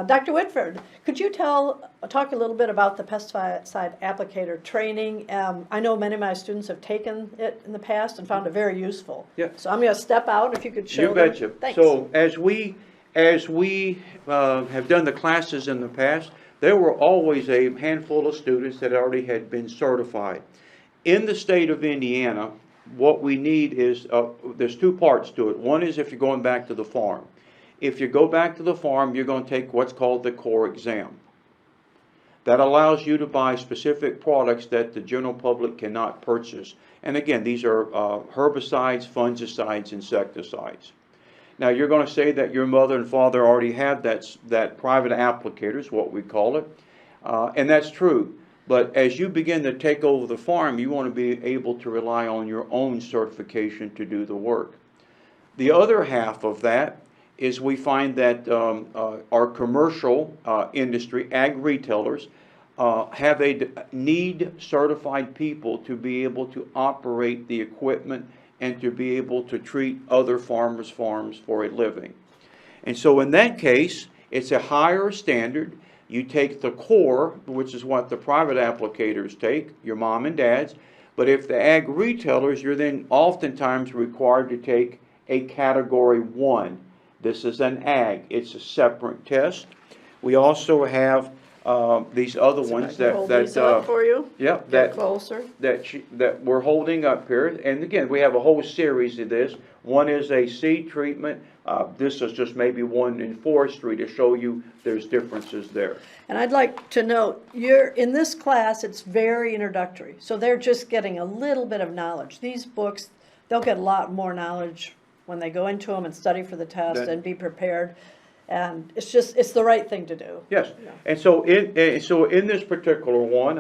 Dr. Whitford, could you talk a little bit about the pesticide applicator training? I know many of my students have taken it in the past and found it very useful. Yeah. So I'm going to step out if you could show You them. betcha. Thanks. So as we have done the classes in the past, there were always a handful of students that already had been certified. In the state of Indiana, what we need is, there's two parts to it. One is if you're going back to the farm. If you go back to the farm, you're going to take what's called the core exam. That allows you to buy specific products that the general public cannot purchase. And again, these are herbicides, fungicides, insecticides. Now you're going to say that your mother and father already have that private applicator, is what we call it. And that's true. But as you begin to take over the farm, you want to be able to rely on your own certification to do the work. The other half of that is we find that our commercial industry, ag retailers, need certified people to be able to operate the equipment and to be able to treat other farmers' farms for a living. And so in that case, it's a higher standard. You take the core, which is what the private applicators take, your mom and dad's, but if the ag retailers, you're then oftentimes required to take a category 1. This is an ag. It's a separate test. We also have these other ones that hold these up for you. Yep, Get closer. that we're holding up here. And again, we have a whole series of this. One is a seed treatment. This is just maybe one in forestry to show you there's differences there. And I'd like to note, in this class, it's very introductory. So they're just getting a little bit of knowledge. These books, they'll get a lot more knowledge when they go into them and study for the test and be prepared. And it's the right thing to do. Yes, Yeah. and so in this particular one,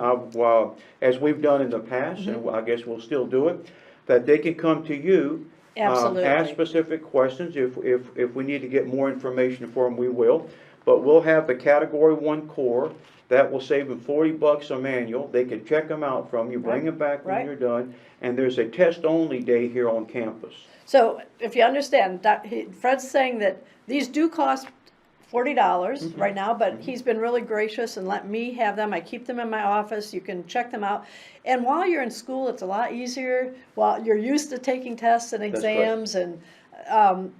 as we've done in the past, and I guess we'll still do it, that they can come to you, Absolutely. ask specific questions. If we need to get more information for them, we will. But we'll have the Category 1 core. That will save them $40 a manual. They can check them out from you, bring them back when you're done, and there's a test-only day here on campus. So if you understand, Fred's saying that these do cost $40 right now, but he's been really gracious and let me have them. I keep them in my office. You can check them out. And while you're in school, it's a lot easier. While you're used to taking tests and exams, and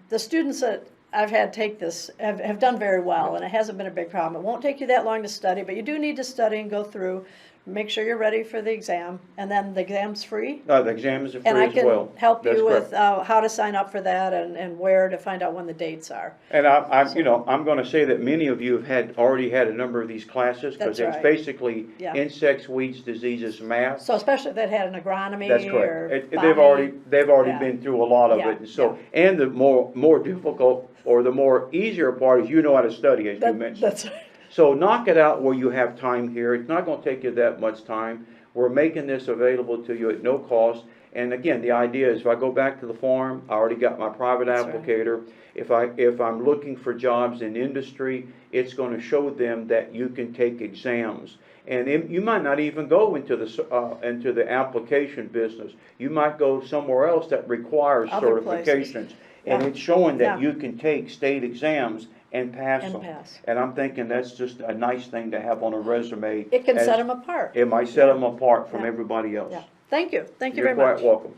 the students that I've had take this have done very well, and it hasn't been a big problem. It won't take you that long to study, but you do need to study and go through. Make sure you're ready for the exam, and then the exam's free. The exams are free And I as well. can help That's you with correct. how to sign up for that and where to find out when the dates are. And I'm going to say that many of you have already had a number of these classes, because That's it's right. basically Yeah. insects, weeds, diseases, math. So especially if they've had an agronomy That's or correct. botany. They've already Yeah. been through a lot of Yeah, it, and so and the more difficult or the more easier part is you know how to study, as you mentioned. That's right. So knock it out where you have time here. It's not going to take you that much time. We're making this available to you at no cost. And again, the idea is if I go back to the farm, I already got my private That's right. applicator. If I'm looking for jobs in industry, it's going to show them that you can take exams. And you might not even go into the application business. You might go somewhere else that requires Other certifications. places. And Yeah. it's showing that Yeah. you can take state exams and pass And them. pass. And I'm thinking that's just a nice thing to have on a resume. It can as- set them apart. It might set them apart from Yeah. everybody else. Yeah. Thank you. Thank you You're very much. quite welcome.